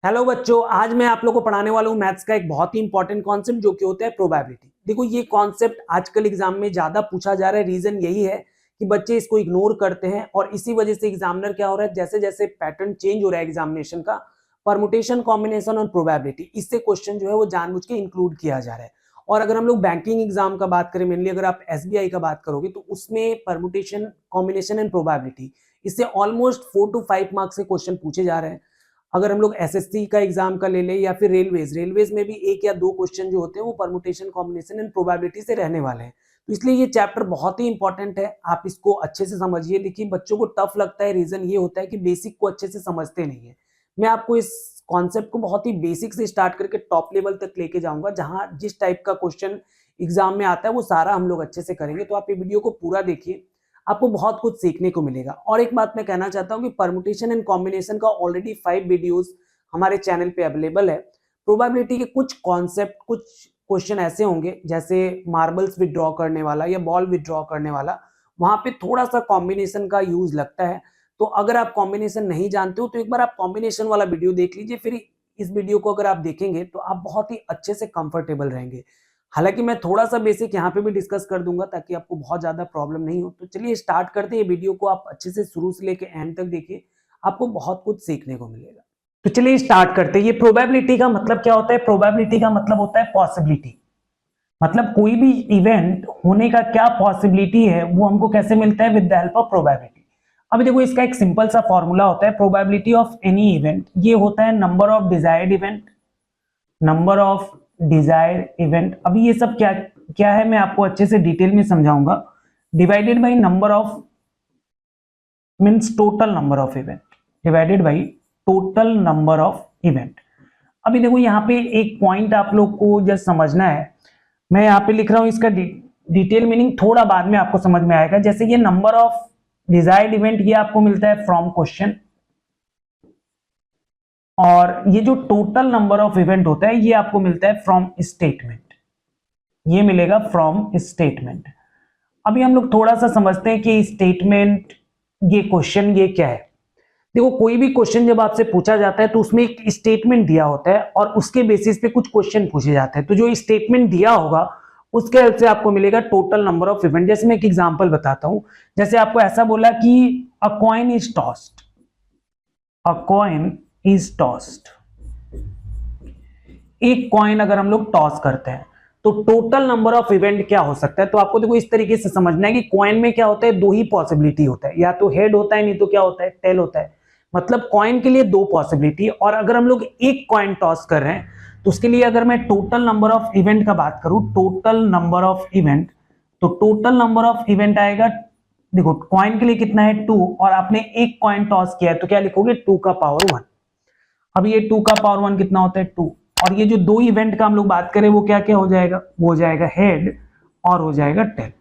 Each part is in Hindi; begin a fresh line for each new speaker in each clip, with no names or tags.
हेलो बच्चों, आज मैं आप लोगों को पढ़ाने वाला हूं मैथ्स का एक बहुत ही इंपॉर्टेंट कॉन्सेप्ट जो कि होता है प्रोबेबिलिटी। देखो, ये कॉन्सेप्ट आजकल एग्जाम में ज्यादा पूछा जा रहा है। रीजन यही है कि बच्चे इसको इग्नोर करते हैं और इसी वजह से एग्जामिनर क्या हो रहा है, जैसे जैसे पैटर्न चेंज हो रहा है एग्जामिनेशन का, परमुटेशन, कॉम्बिनेशन और प्रोबेबिलिटी, इससे क्वेश्चन जो है वो जानबूझ के इंक्लूड किया जा रहा है। और अगर हम लोग बैंकिंग एग्जाम का बात करें, मेनली अगर आप एसबीआई का बात करोगे तो उसमें परमुटेशन, कॉम्बिनेशन एंड प्रोबेबिलिटी, इससे ऑलमोस्ट 4 to 5 मार्क्स के क्वेश्चन पूछे जा रहे हैं। अगर हम लोग एसएससी का एग्जाम का ले लें या फिर रेलवेज में भी 1 या 2 क्वेश्चन जो होते हैं वो परमुटेशन, कॉम्बिनेशन एंड प्रोबेबिलिटी से रहने वाले हैं। तो इसलिए ये चैप्टर बहुत ही इंपॉर्टेंट है, आप इसको अच्छे से समझिए। देखिए, बच्चों को टफ लगता है, रीजन ये होता है कि बेसिक को अच्छे से समझते नहीं है। मैं आपको इस कॉन्सेप्ट को बहुत ही बेसिक से स्टार्ट करके टॉप लेवल तक लेके जाऊंगा, जहां जिस टाइप का क्वेश्चन एग्जाम में आता है वो सारा हम लोग अच्छे से करेंगे। तो आप ये वीडियो को पूरा देखिए, आपको बहुत कुछ सीखने को मिलेगा। और एक बात मैं कहना चाहता हूं कि परमुटेशन एंड कॉम्बिनेशन का ऑलरेडी 5 वीडियोस हमारे चैनल पे अवेलेबल है। प्रोबेबिलिटी के कुछ कॉन्सेप्ट, कुछ क्वेश्चन ऐसे होंगे जैसे मार्बल्स विड्रॉ करने वाला या बॉल विड्रॉ करने वाला, वहां पे थोड़ा सा कॉम्बिनेशन का यूज लगता है। तो अगर आप कॉम्बिनेशन नहीं जानते हो तो एक बार आप कॉम्बिनेशन वाला वीडियो देख लीजिए, फिर इस वीडियो को अगर आप देखेंगे तो आप बहुत ही अच्छे से कंफर्टेबल रहेंगे। हालांकि मैं थोड़ा सा बेसिक यहाँ पे भी डिस्कस कर दूंगा ताकि आपको बहुत ज्यादा प्रॉब्लम नहीं हो। तो चलिए स्टार्ट करते हैं। ये वीडियो को आप अच्छे से शुरू से लेके एंड तक देखिए, आपको बहुत कुछ सीखने को मिलेगा। तो चलिए स्टार्ट करते हैं। ये प्रोबेबिलिटी का मतलब क्या होता है? प्रोबेबिलिटी का मतलब होता है पॉसिबिलिटी, मतलब कोई भी इवेंट होने का क्या पॉसिबिलिटी है वो हमको कैसे मिलता है? With the help of probability. अभी देखो, इसका एक सिंपल सा फॉर्मूला होता है प्रोबेबिलिटी ऑफ एनी इवेंट। ये होता है number of desired event, number of desired event. अभी ये सब क्या क्या है मैं आपको अच्छे से डिटेल में समझाऊंगा। Divided by number of means total number of event, divided by total number of event. अभी देखो, यहाँ पे एक पॉइंट आप लोग को जस्ट समझना है। मैं यहाँ पे लिख रहा हूं, इसका डिटेल मीनिंग थोड़ा बाद में आपको समझ में आएगा। जैसे ये नंबर ऑफ डिजायर्ड इवेंट ये आपको मिलता है फ्रॉम क्वेश्चन, और ये जो टोटल नंबर ऑफ इवेंट होता है ये आपको मिलता है फ्रॉम स्टेटमेंट, ये मिलेगा फ्रॉम स्टेटमेंट। अभी हम लोग थोड़ा सा समझते हैं कि स्टेटमेंट, ये क्वेश्चन ये क्या है। देखो, कोई भी क्वेश्चन जब आपसे पूछा जाता है तो उसमें एक स्टेटमेंट दिया होता है और उसके बेसिस पे कुछ क्वेश्चन पूछे जाते हैं। तो जो स्टेटमेंट दिया होगा उसके हेल्प से आपको मिलेगा टोटल नंबर ऑफ इवेंट। जैसे मैं एक एग्जांपल बताता हूं, जैसे आपको ऐसा बोला कि अ coin is tossed, a coin is tossed. एक कॉइन अगर हम लोग टॉस करते हैं तो टोटल नंबर ऑफ इवेंट क्या हो सकता है? तो आपको देखो इस तरीके से समझना है कि कॉइन में क्या होता है, दो ही पॉसिबिलिटी होता है, या तो हेड होता है नहीं तो क्या होता है, टेल होता है। मतलब कॉइन के लिए दो पॉसिबिलिटी। और अगर हम लोग एक कॉइन टॉस कर रहे हैं तो उसके लिए अगर मैं टोटल नंबर ऑफ इवेंट का बात करूं, टोटल नंबर ऑफ इवेंट, तो टोटल नंबर ऑफ इवेंट आएगा, देखो कॉइन के लिए कितना है 2, और आपने एक कॉइन टॉस किया है तो क्या लिखोगे 2 का पावर 1। अब ये 2 का पावर 1 कितना होता है 2, और ये जो दो इवेंट का हम लोग बात करें वो क्या क्या हो जाएगा, वो हो जाएगा हेड और हो जाएगा टेल।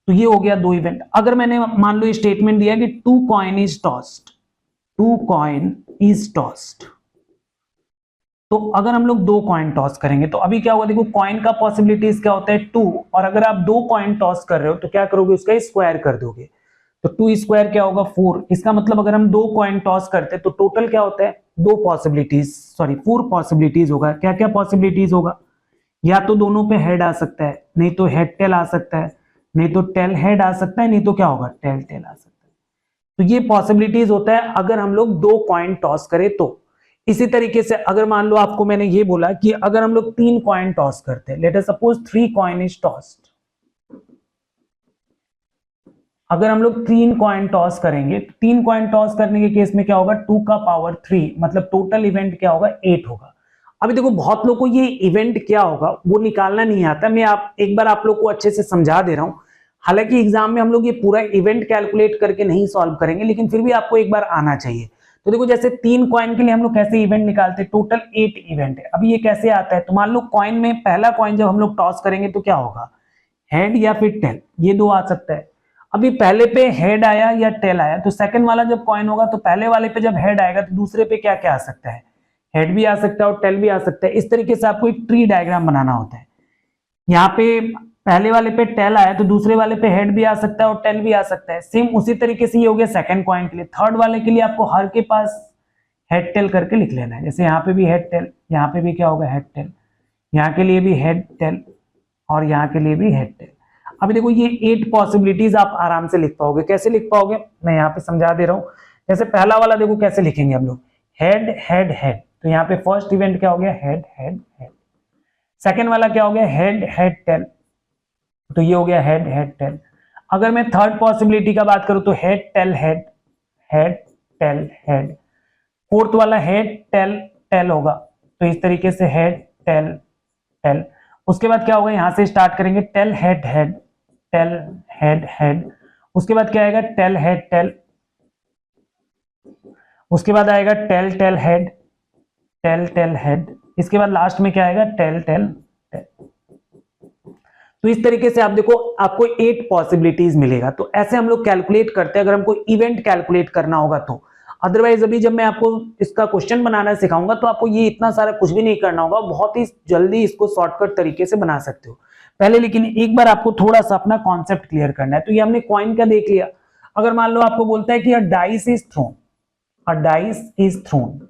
तो ये हो गया दो इवेंट। अगर मैंने मान लो स्टेटमेंट दिया कि 2 coin is tossed, 2 coin is tossed, तो अगर हम लोग दो कॉइन टॉस करेंगे तो अभी क्या होगा, देखो कॉइन का पॉसिबिलिटीज क्या होता है 2, और अगर आप दो कॉइन टॉस कर रहे हो तो क्या करोगे, उसका स्क्वायर कर दोगे। तो 2 स्क्वायर क्या होगा 4। इसका मतलब अगर हम दो कॉइन टॉस करते हैं तो टोटल क्या होता है, दो पॉसिबिलिटीज, सॉरी 4 पॉसिबिलिटीज होगा। क्या क्या पॉसिबिलिटीज होगा, या तो दोनों पे हेड आ सकता है, नहीं तो हेड टेल आ सकता है, नहीं तो टेल हेड आ सकता है, नहीं तो क्या होगा टेल टेल आ सकता है। तो ये पॉसिबिलिटीज होता है अगर हम लोग दो कॉइन टॉस करें तो। इसी तरीके से अगर मान लो आपको मैंने ये बोला कि अगर हम लोग 3 कॉइन टॉस करते हैं, let us suppose 3 coin is tossed, अगर हम लोग 3 कॉइन टॉस करेंगे तो 3 कॉइन टॉस करने के केस में क्या होगा 2 का पावर 3, मतलब टोटल इवेंट क्या होगा 8 होगा। अभी देखो, बहुत लोगों को ये इवेंट क्या होगा वो निकालना नहीं आता। मैं एक बार आप लोग को अच्छे से समझा दे रहा हूं। हालांकि एग्जाम में हम लोग ये पूरा इवेंट कैलकुलेट करके नहीं सॉल्व करेंगे, लेकिन फिर भी आपको एक बार आना चाहिए। तो देखो, जैसे 3 कॉइन के लिए हम लोग कैसे इवेंट निकालते हैं, टोटल 8 इवेंट है। अभी ये कैसे आता है, तो मान लो कॉइन में पहला कॉइन जब हम लोग टॉस करेंगे तो क्या होगा, हेड या फिर टेल, ये दो आ सकता है। अभी पहले पे हेड आया या टेल आया, तो सेकंड वाला जब कॉइन होगा तो पहले वाले पे जब हेड आएगा तो दूसरे पे क्या क्या आ सकता है, हेड भी आ सकता है और टेल भी आ सकता है। इस तरीके से आपको एक ट्री डायग्राम बनाना होता है। यहाँ पे पहले वाले पे टेल आया तो दूसरे वाले पे हेड भी आ सकता है और टेल भी आ सकता है। सेम उसी तरीके से ये हो गया सेकंड कॉइन के लिए। थर्ड वाले के लिए आपको हर के पास हेड टेल करके लिख लेना है। जैसे यहाँ पे भी हेड टेल, यहाँ पे भी क्या होगा हेड टेल, यहाँ के लिए भी हेड टेल और यहाँ के लिए भी हेड टेल। अभी देखो ये 8 पॉसिबिलिटीज आप आराम से लिख पाओगे। कैसे लिख पाओगे, मैं यहाँ पे समझा दे रहा हूँ। जैसे पहला वाला देखो कैसे लिखेंगे हम लोग, हेड हेड हेड, तो यहाँ पे फर्स्ट इवेंट क्या हो गया, हेड हेड हेड। सेकेंड वाला क्या हो गया, हेड हेड टेल, तो ये हो गया हेड हेड टेल। अगर मैं थर्ड पॉसिबिलिटी का बात करूं तो head tail head, head tail head. Fourth वाला हेड टेल टेल होगा, तो इस तरीके से हेड टेल टेल। उसके बाद क्या होगा, यहां से स्टार्ट करेंगे, tail head head, tail head head. उसके बाद क्या आएगा, टेल हेड टेल। उसके बाद आएगा tail tail head, tail tail head. इसके बाद लास्ट में क्या आएगा, टेल टेल टेल। तो इस तरीके से आप देखो आपको 8 पॉसिबिलिटीज मिलेगा। तो ऐसे हम लोग कैलकुलेट करते हैं अगर हमको इवेंट कैलकुलेट करना होगा तो। अदरवाइज अभी जब मैं आपको इसका क्वेश्चन बनाना सिखाऊंगा तो आपको ये इतना सारा कुछ भी नहीं करना होगा, बहुत ही जल्दी इसको शॉर्टकट तरीके से बना सकते हो। पहले लेकिन एक बार आपको थोड़ा सा अपना कॉन्सेप्ट क्लियर करना है। तो ये हमने कॉइन का देख लिया। अगर मान लो आपको बोलता है कि अ dice is throne, a dice is throne,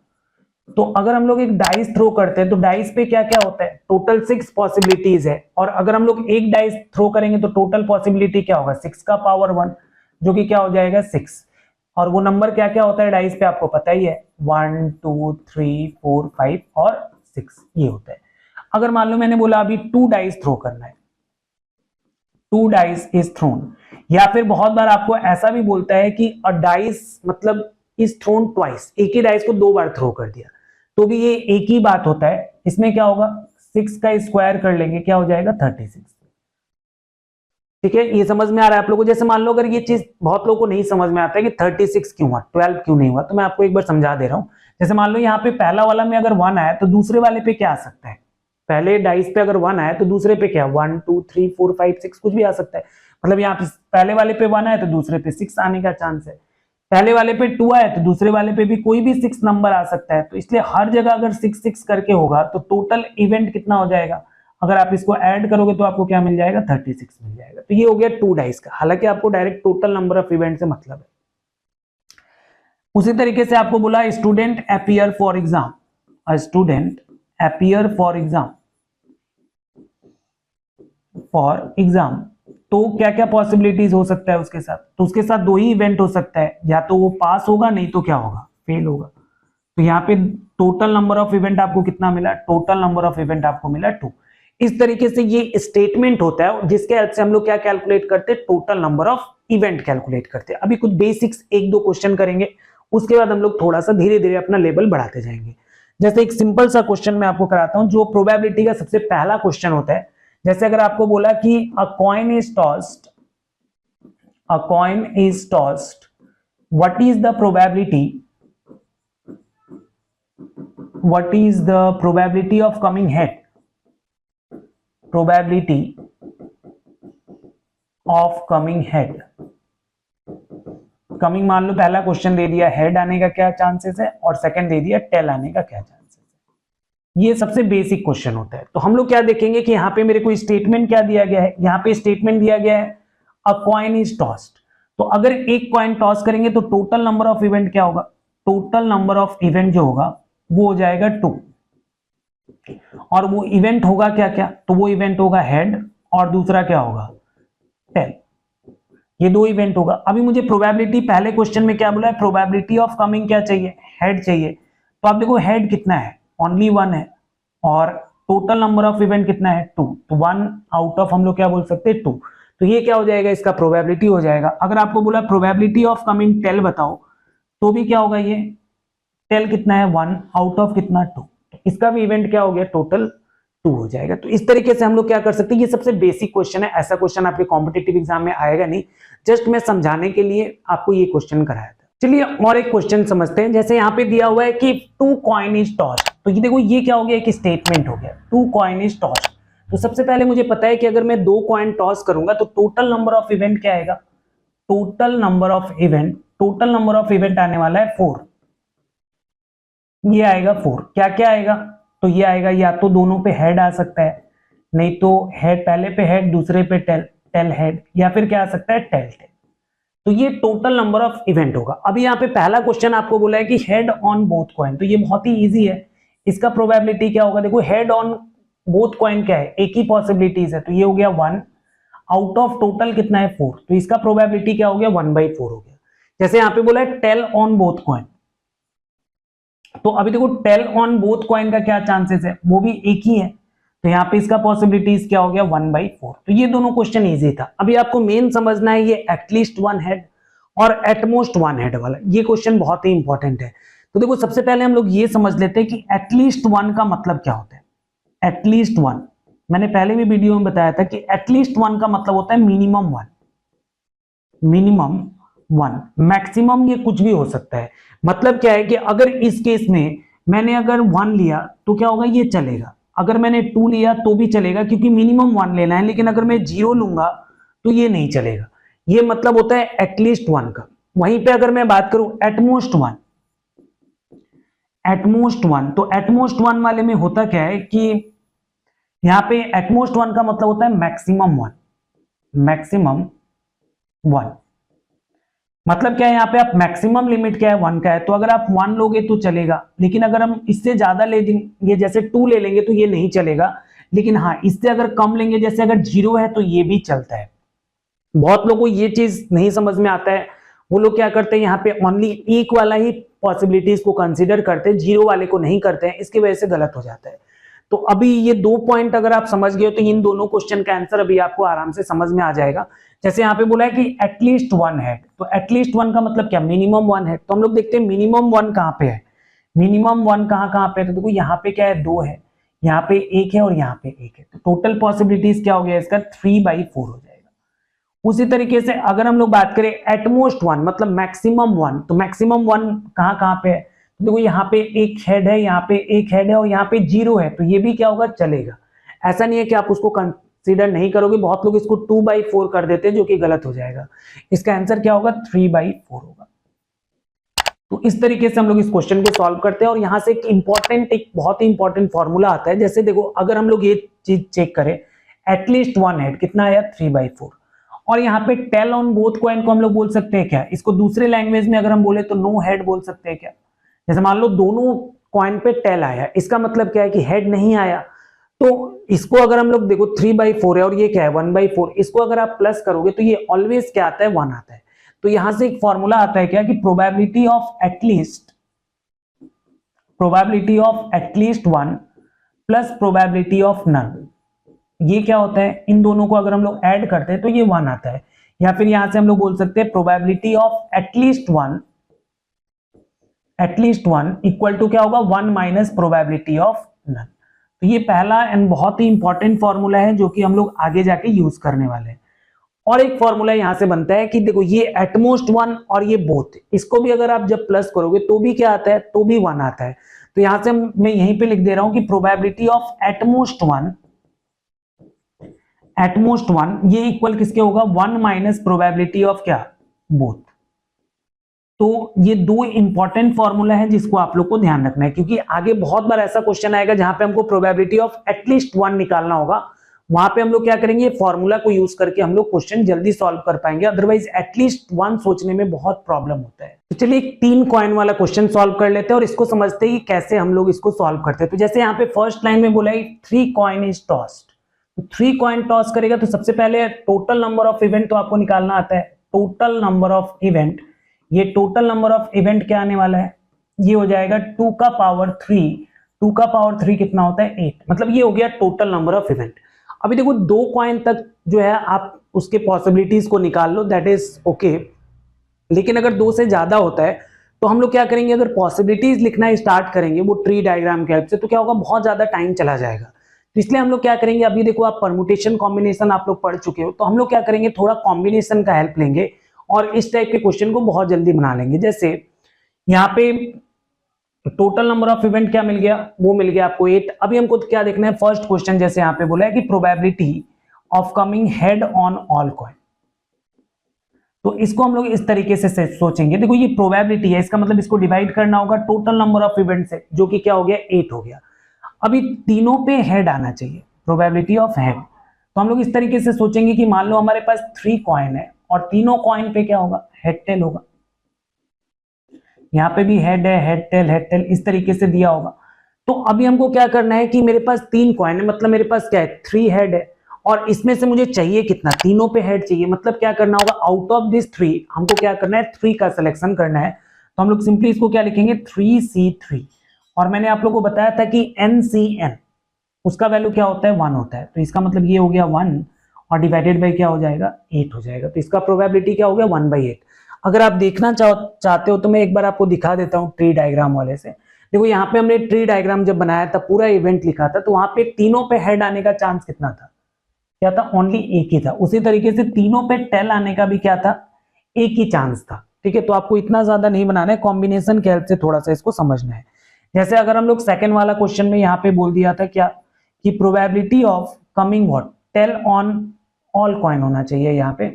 तो अगर हम लोग एक डाइस थ्रो करते हैं तो डाइस पे क्या क्या होता है, टोटल 6 पॉसिबिलिटीज है। और अगर हम लोग एक डाइस थ्रो करेंगे तो टोटल पॉसिबिलिटी क्या होगा, 6 का पावर 1, जो कि क्या हो जाएगा 6। और वो नंबर क्या क्या होता है डाइस पे आपको पता ही है, 1 2 3 4 5 और 6 ये होता है। अगर मान लो मैंने बोला अभी 2 डाइस थ्रो करना है, 2 डाइस इज थ्रोन, या फिर बहुत बार आपको ऐसा भी बोलता है कि अ डाइस मतलब इज थ्रोन ट्वाइस, एक ही डाइस को 2 बार थ्रो कर दिया, तो भी ये एक ही बात होता है। इसमें क्या होगा, 6 का स्क्वायर कर लेंगे, क्या हो जाएगा 36। ठीक है, ये समझ में आ रहा है आप लोगों को। जैसे मान लो अगर ये चीज बहुत लोगों को नहीं समझ में आता है कि 36 क्यों हुआ, 12 क्यों नहीं हुआ, तो मैं आपको एक बार समझा दे रहा हूं। जैसे मान लो यहाँ पे पहला वाला में अगर 1 आया तो दूसरे वाले पे क्या आ सकता है, पहले डाइस पे अगर 1 आया तो दूसरे पे क्या, 1 2 3 4 5 6 कुछ भी आ सकता है। मतलब यहाँ पे पहले वाले पे 1 आया तो दूसरे पे 6 आने का चांस है, पहले वाले पे 2 आया तो दूसरे वाले पे भी कोई भी 6 नंबर आ सकता है। तो इसलिए हर जगह अगर 6 6 करके होगा तो टोटल इवेंट कितना हो जाएगा, अगर आप इसको ऐड करोगे तो आपको क्या मिल जाएगा, 36 मिल जाएगा। तो ये हो गया 2 डाइस का। हालांकि आपको direct total number of event से मतलब है। उसी तरीके से आपको बोला student appear for exam, student appear for exam, for exam, तो क्या क्या पॉसिबिलिटीज हो सकता है उसके साथ, तो उसके साथ 2 ही इवेंट हो सकता है, या तो वो पास होगा नहीं तो क्या होगा, फेल होगा। तो यहाँ पे टोटल नंबर ऑफ इवेंट आपको कितना मिला, टोटल नंबर ऑफ इवेंट आपको मिला 2। इस तरीके से ये स्टेटमेंट होता है जिसके हेल्प से हम लोग क्या कैलकुलेट करते हैं, total number of event calculate करते हैं। अभी कुछ बेसिक्स 1-2 क्वेश्चन करेंगे, उसके बाद हम लोग थोड़ा सा धीरे धीरे अपना लेवल बढ़ाते जाएंगे। जैसे एक सिंपल सा क्वेश्चन मैं आपको कराता हूं जो प्रोबेबिलिटी का सबसे पहला क्वेश्चन होता है। जैसे अगर आपको बोला कि अ coin is tossed, a coin is tossed, what is the probability, what is the probability of coming head, probability of coming head. Coming मान लो पहला क्वेश्चन दे दिया हेड आने का क्या चांसेस है, और सेकंड दे दिया टेल आने का क्या चांसेस है। ये सबसे बेसिक क्वेश्चन होता है। तो हम लोग क्या देखेंगे कि यहाँ पे मेरे को स्टेटमेंट क्या दिया गया है, यहाँ पे स्टेटमेंट दिया गया है अ कॉइन इज टॉस्ड। तो अगर एक कॉइन टॉस करेंगे तो टोटल नंबर ऑफ इवेंट क्या होगा, टोटल नंबर ऑफ इवेंट जो होगा वो हो जाएगा 2। और वो इवेंट होगा क्या क्या, तो वो इवेंट होगा हेड और दूसरा क्या होगा टेल, ये 2 इवेंट होगा। अभी मुझे प्रोबेबिलिटी पहले क्वेश्चन में क्या बोला है, प्रोबेबिलिटी ऑफ कमिंग क्या चाहिए, हेड चाहिए। तो आप देखो हेड कितना है, ओनली 1 है, और टोटल नंबर ऑफ इवेंट कितना है 2, तो 1 आउट ऑफ हम लोग क्या बोल सकते हैं 2। तो ये क्या हो जाएगा, इसका प्रोबेबिलिटी हो जाएगा। अगर आपको बोला प्रोबेबिलिटी ऑफ कमिंग टेल बताओ, तो भी क्या होगा, ये टेल कितना है 1 आउट ऑफ कितना 2, तो इसका भी इवेंट क्या हो गया टोटल 2 हो जाएगा। तो इस तरीके से हम लोग क्या कर सकते हैं, ये सबसे बेसिक क्वेश्चन है, ऐसा क्वेश्चन आपके कॉम्पिटिटिव एग्जाम में आएगा नहीं, जस्ट मैं समझाने के लिए आपको ये क्वेश्चन कराया था। चलिए और एक क्वेश्चन समझते हैं। जैसे यहाँ पे दिया हुआ है कि 2 कॉइन इज टॉस्ड, तो ये देखो ये क्या हो गया, एक स्टेटमेंट हो गया 2 कॉइन इज टॉस्ड। तो सबसे पहले मुझे पता है कि अगर मैं 2 कॉइन टॉस करूंगा तो टोटल नंबर ऑफ इवेंट क्या आएगा, total number of event, total number of event आने वाला है 4, ये आएगा 4। क्या क्या आएगा, तो ये आएगा या तो दोनों पे हेड आ सकता है, नहीं तो हेड पहले पे हेड दूसरे पे टेल, टेल हेड, या फिर क्या आ सकता है टेल टेल। तो ये टोटल नंबर ऑफ इवेंट होगा। अभी यहाँ पे पहला क्वेश्चन आपको बोला है कि हेड ऑन बोथ कॉइन, तो ये बहुत ही इजी है। इसका प्रोबेबिलिटी क्या होगा, देखो हेड ऑन बोथ कॉइन क्या है, एक ही पॉसिबिलिटीज है, तो ये हो गया 1 आउट ऑफ टोटल कितना है 4, तो इसका प्रोबेबिलिटी क्या हो गया 1/4 हो गया। जैसे यहाँ पे बोला है टेल ऑन बोथ कॉइन, तो अभी देखो टेल ऑन बोथ कॉइन का क्या चांसेस है, वो भी एक ही है, तो यहाँ पे इसका पॉसिबिलिटीज क्या हो गया 1/4। तो ये दोनों क्वेश्चन इजी था। अभी आपको मेन समझना है ये एटलीस्ट 1 हेड और एटमोस्ट 1 हेड वाला, ये क्वेश्चन बहुत ही इंपॉर्टेंट है। तो देखो सबसे पहले हम लोग ये समझ लेते हैं कि एटलीस्ट 1 का मतलब क्या होता है। एटलीस्ट 1, मैंने पहले भी वीडियो में बताया था कि एटलीस्ट 1 का मतलब होता है मिनिमम 1, मिनिमम 1, मैक्सिमम ये कुछ भी हो सकता है। मतलब क्या है कि अगर इस केस में मैंने अगर 1 लिया तो क्या होगा, ये चलेगा, अगर मैंने 2 लिया तो भी चलेगा क्योंकि मिनिमम 1 लेना है, लेकिन अगर मैं 0 लूंगा तो ये नहीं चलेगा। ये मतलब होता है एटलीस्ट 1 का। वहीं पे अगर मैं बात करूं एटमोस्ट 1, एटमोस्ट 1, तो एटमोस्ट 1 वाले में होता क्या है कि यहां पे एटमोस्ट 1 का मतलब होता है मैक्सिमम 1, मैक्सिमम 1। मतलब क्या है, यहाँ पे आप मैक्सिमम लिमिट क्या है 1 का है, तो अगर आप 1 लोगे तो चलेगा, लेकिन अगर हम इससे ज्यादा ले लेंगे जैसे 2 ले लेंगे तो ये नहीं चलेगा। लेकिन हाँ, इससे अगर कम लेंगे जैसे अगर 0 है तो ये भी चलता है। बहुत लोगों को ये चीज नहीं समझ में आता है, वो लोग क्या करते हैं यहाँ पे ओनली एक वाला ही पॉसिबिलिटीज को कंसीडर करते हैं, 0 वाले को नहीं करते हैं, इसकी वजह से गलत हो जाता है। तो अभी ये 2 पॉइंट अगर आप समझ गए तो इन दोनों क्वेश्चन का आंसर अभी आपको आराम से समझ में आ जाएगा। जैसे यहाँ पे बोला है कि एटलीस्ट 1 हेड, तो एटलीस्ट 1 का मतलब क्या, मिनिमम 1 हेड। तो हम लोग देखते हैं मिनिमम 1 कहाँ पे है, मिनिमम 1 कहाँ पे है, तो देखो यहाँ पे क्या है 2 है, यहाँ पे 1 है और यहाँ पे 1 है, तो टोटल पॉसिबिलिटीज क्या हो गया इसका 3/4 हो जाएगा। उसी तरीके से अगर हम लोग बात करें एटमोस्ट 1 मतलब मैक्सिमम 1, तो मैक्सिमम 1 कहाँ पे है, तो देखो यहाँ पे एक हेड है, यहाँ पे एक हेड है और यहाँ पे 0 है, तो ये भी क्या होगा, चलेगा। ऐसा नहीं है कि आप उसको कंसीडर नहीं करोगे, बहुत लोग इसको 2/4 कर देते हैं जो कि गलत हो जाएगा। इसका आंसर क्या होगा 3/4 होगा। तो इस तरीके से हम लोग इस क्वेश्चन को सॉल्व करते हैं। और यहाँ से एक बहुत ही इंपॉर्टेंट फॉर्मूला आता है। जैसे देखो अगर हम लोग ये चीज चेक करें, एटलीस्ट 1 हेड कितना आया 3/4, और यहाँ पे टेल ऑन बोथ कॉइन को हम लोग बोल सकते हैं क्या, इसको दूसरे लैंग्वेज में अगर हम बोले तो नो हेड बोल सकते हैं क्या। जैसे मान लो दोनों कॉइन पे टेल आया, इसका मतलब क्या है कि हेड नहीं आया, तो इसको अगर हम लोग देखो 3/4 है और ये क्या है 1/4, इसको अगर आप प्लस करोगे तो ये ऑलवेज क्या आता है 1 आता है। तो यहां से एक फॉर्मूला आता है क्या कि probability of at least 1 plus probability of none, ये क्या होता है, इन दोनों को अगर हम लोग ऐड करते हैं तो ये 1 आता है। या फिर यहां से हम लोग बोल सकते हैं probability of at least 1 equal to क्या होगा 1 माइनस प्रोबेबिलिटी ऑफ नन। तो ये पहला एंड बहुत ही इंपॉर्टेंट फॉर्मूला है जो कि हम लोग आगे जाके यूज करने वाले हैं। और एक फॉर्मूला यहां से बनता है कि देखो ये एटमोस्ट 1 और ये बोथ, इसको भी अगर आप जब प्लस करोगे तो भी क्या आता है, तो भी 1 आता है। तो यहां से मैं यहीं पे लिख दे रहा हूं कि प्रोबेबिलिटी ऑफ एटमोस्ट 1 ये इक्वल किसके होगा 1 माइनस प्रोबेबिलिटी ऑफ क्या, बोथ। तो ये 2 इंपॉर्टेंट फॉर्मूला है जिसको आप लोग को ध्यान रखना है, क्योंकि आगे बहुत बार ऐसा क्वेश्चन आएगा जहां पे हमको प्रोबेबिलिटी ऑफ एटलीस्ट 1 निकालना होगा। वहां पे हम लोग क्या करेंगे, फॉर्मूला को यूज करके हम लोग क्वेश्चन जल्दी सॉल्व कर पाएंगे, अदरवाइज एटलीस्ट 1 सोचने में बहुत प्रॉब्लम होता है। तो चलिए एक 3 कॉइन वाला क्वेश्चन सॉल्व कर लेते हैं और इसको समझते हैं कि कैसे हम लोग इसको सॉल्व करते हैं। तो जैसे यहाँ पे फर्स्ट लाइन में बोला है 3 कॉइन इज टॉस्ड, तो 3 कॉइन टॉस करेगा तो सबसे पहले टोटल नंबर ऑफ इवेंट तो आपको निकालना आता है, टोटल नंबर ऑफ इवेंट। ये टोटल नंबर ऑफ इवेंट क्या आने वाला है, ये हो जाएगा 2 का पावर 3, 2 का पावर 3 कितना होता है 8, मतलब ये हो गया टोटल नंबर ऑफ इवेंट। अभी देखो 2 कॉइन तक जो है आप उसके पॉसिबिलिटीज को निकाल लो, दैट इज ओके। लेकिन अगर 2 से ज्यादा होता है तो हम लोग क्या करेंगे, अगर पॉसिबिलिटीज लिखना स्टार्ट करेंगे वो ट्री डायग्राम के हेल्प से, तो क्या होगा बहुत ज्यादा टाइम चला जाएगा। तो इसलिए हम लोग क्या करेंगे, अभी देखो आप परमुटेशन कॉम्बिनेशन आप लोग पढ़ चुके हो, तो हम लोग क्या करेंगे थोड़ा कॉम्बिनेशन का हेल्प लेंगे और इस टाइप के क्वेश्चन को बहुत जल्दी बना लेंगे। जैसे यहाँ पे टोटल नंबर ऑफ इवेंट क्या मिल गया, वो मिल गया आपको 8। अभी हमको क्या देखना है, फर्स्ट क्वेश्चन जैसे यहाँ पे बोला है कि probability of coming head on all coin, तो इसको हम लोग इस तरीके से सोचेंगे। देखो ये प्रोबेबिलिटी है, इसका मतलब इसको डिवाइड करना होगा टोटल नंबर ऑफ इवेंट से, जो कि क्या हो गया 8 हो गया। अभी तीनों पे हेड आना चाहिए, प्रोबेबिलिटी ऑफ हेड। तो हम लोग इस तरीके से सोचेंगे कि मान लो हमारे पास 3 कॉइन है और तीनों कॉइन पे क्या होगा, हेड टेल होगा। यहाँ पे भी हेड है, हेड टेल इस तरीके से दिया होगा। तो अभी हमको क्या करना है कि मेरे पास 3 कॉइन है, मतलब मेरे पास क्या है 3 हेड है, और इसमें से मुझे चाहिए कितना, तीनों पे हेड चाहिए। मतलब क्या करना होगा, आउट ऑफ दिस 3 हमको क्या करना है, 3 का सिलेक्शन करना है। तो हम लोग सिंपली इसको क्या लिखेंगे, 3C3। और मैंने आप लोगों को बताया था कि NCN उसका वैल्यू क्या होता है, 1 होता है। तो इसका मतलब ये हो गया 1 और डिवाइडेड बाई क्या हो जाएगा, 8 हो जाएगा। तो इसका प्रोबेबिलिटी क्या हो गया, 1/8। अगर आप देखना चाहते हो तो मैं एक बार आपको दिखा देता हूँ ट्री डायग्राम वाले से। देखो यहाँ पे हमने ट्री डायग्राम जब बनाया था, पूरा इवेंट लिखा था, तो वहां पे तीनों पे हेड आने का चांस कितना था, क्या था, ओनली एक ही था। उसी तरीके से तीनों पे टेल आने का भी क्या था, एक ही चांस था। ठीक है, तो आपको इतना ज्यादा नहीं बनाना है, कॉम्बिनेशन के हेल्प से थोड़ा सा इसको समझना है। जैसे अगर हम लोग सेकंड वाला क्वेश्चन में यहाँ पे बोल दिया था क्या, कि probability of coming what, tail on all coin होना चाहिए यहाँ पे।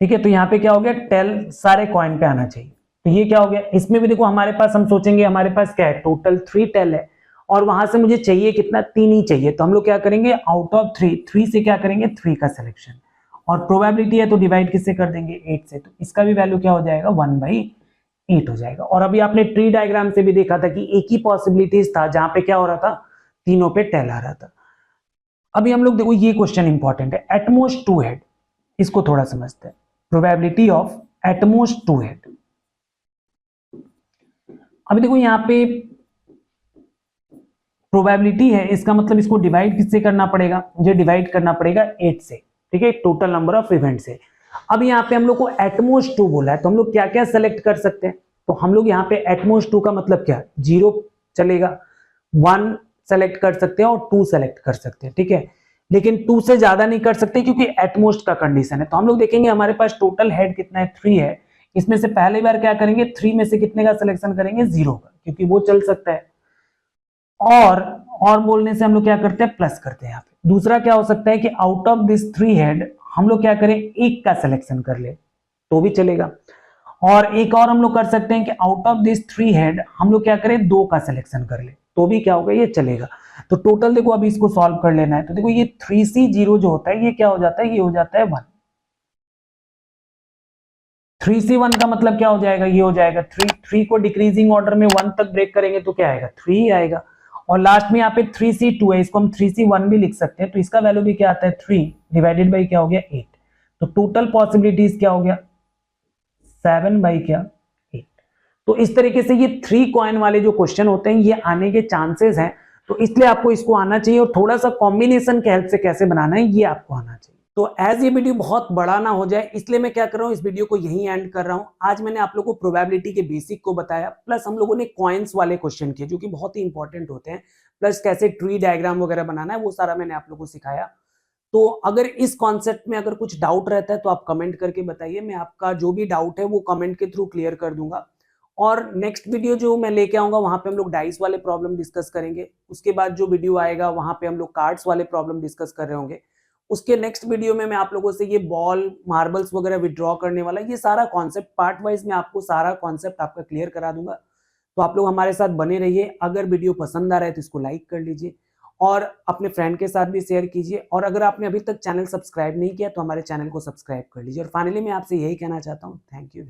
ठीक है, तो यहाँ पे क्या हो गया, टेल सारे कॉइन पे आना चाहिए। तो ये क्या हो गया, इसमें भी देखो हमारे पास, हम सोचेंगे हमारे पास क्या है, टोटल 3 टेल है, और वहां से मुझे चाहिए कितना, 3 ही चाहिए। तो हम लोग क्या करेंगे, आउट ऑफ 3 से क्या करेंगे, 3 का सिलेक्शन, और प्रोबेबिलिटी है तो डिवाइड किससे कर देंगे, 8 से। तो इसका भी वैल्यू क्या हो जाएगा, 1/8 हो जाएगा। और अभी आपने ट्री डायग्राम से भी देखा था कि एक ही पॉसिबिलिटीज था जहां पे क्या हो रहा था, तीनों पे टेल आ रहा था। अभी हम लोग देखो, ये क्वेश्चन इंपॉर्टेंट है, एटमोस्ट 2 हेड, इसको थोड़ा समझते हैं। Probability of at most 2 head. अभी देखो यहाँ पे प्रोबेबिलिटी है, इसका मतलब इसको डिवाइड किससे करना पड़ेगा, मुझे डिवाइड करना पड़ेगा 8 से। ठीक है, टोटल नंबर ऑफ इवेंट से। अब यहाँ पे हम लोग को एटमोस्ट 2 बोला है, तो हम लोग क्या क्या सेलेक्ट कर सकते हैं। तो हम लोग यहाँ पे एटमोस्ट 2 का मतलब क्या, 0 चलेगा, 1 सेलेक्ट कर सकते हैं और 2 सेलेक्ट कर सकते हैं। ठीक है, लेकिन 2 से ज्यादा नहीं कर सकते क्योंकि एटमोस्ट का कंडीशन है। तो हम लोग देखेंगे हमारे पास टोटल हेड कितना है, 3 है। इसमें से पहली बार क्या करेंगे, 3 में से कितने का सिलेक्शन करेंगे, 0 का, क्योंकि वो चल सकता है। और बोलने से हम लोग क्या करते हैं, प्लस करते हैं यहाँ पे। दूसरा क्या हो सकता है कि आउट ऑफ दिस 3 हेड हम लोग क्या करें, 1 का सिलेक्शन कर ले तो भी चलेगा। और एक और हम लोग कर सकते हैं कि आउट ऑफ दिस 3 हेड हम लोग क्या करें, 2 का सिलेक्शन कर ले तो भी क्या होगा, ये चलेगा। तो टोटल देखो अभी इसको सॉल्व कर लेना है। तो देखो ये 3C0 जो होता है ये क्या हो जाता है, ये हो जाता है 1। 3C1 का मतलब क्या हो जाएगा, ये हो जाएगा 3 को डिक्रीजिंग ऑर्डर में 1 तक ब्रेक करेंगे तो क्या आएगा, 3 आएगा। और लास्ट में यहाँ पे 3C2 है, इसको हम 3C1 भी लिख सकते हैं। तो इसका वैल्यू भी क्या आता है, 3 डिवाइडेड बाई क्या हो गया, 8। तो टोटल पॉसिबिलिटीज क्या हो गया, 7/8। तो इस तरीके से ये 3 कॉइन वाले जो क्वेश्चन होते हैं ये आने के चांसेस हैं। तो इसलिए आपको इसको आना चाहिए, और थोड़ा सा कॉम्बिनेशन के हेल्प से कैसे बनाना है ये आपको आना चाहिए। तो एज ये वीडियो बहुत बड़ा ना हो जाए, इसलिए मैं क्या कर रहा हूँ, इस वीडियो को यहीं एंड कर रहा हूँ। आज मैंने आप लोगों को प्रोबेबिलिटी के बेसिक को बताया, प्लस हम लोगों ने कॉइन्स वाले क्वेश्चन किए जो कि बहुत ही इंपॉर्टेंट होते हैं, प्लस कैसे ट्री डायग्राम वगैरह बनाना है वो सारा मैंने आप लोगों को सिखाया। तो अगर इस कॉन्सेप्ट में अगर कुछ डाउट रहता है तो आप कमेंट करके बताइए, मैं आपका जो भी डाउट है वो कमेंट के थ्रू क्लियर कर दूंगा। और नेक्स्ट वीडियो जो मैं लेके आऊंगा वहां पे हम लोग डाइस वाले प्रॉब्लम डिस्कस करेंगे। उसके बाद जो वीडियो आएगा वहां पे हम लोग कार्ड्स वाले प्रॉब्लम डिस्कस कर रहे होंगे। उसके नेक्स्ट वीडियो में मैं आप लोगों से ये बॉल मार्बल्स वगैरह विड्रॉ करने वाला, ये सारा कॉन्सेप्ट पार्ट वाइज में आपको सारा कॉन्सेप्ट आपका क्लियर करा दूंगा। तो आप लोग हमारे साथ बने रहिए। अगर वीडियो पसंद आ रहा है तो इसको लाइक कर लीजिए और अपने फ्रेंड के साथ भी शेयर कीजिए। और अगर आपने अभी तक चैनल सब्सक्राइब नहीं किया तो हमारे चैनल को सब्सक्राइब कर लीजिए। और फाइनली मैं आपसे यही कहना चाहता हूँ, थैंक यू।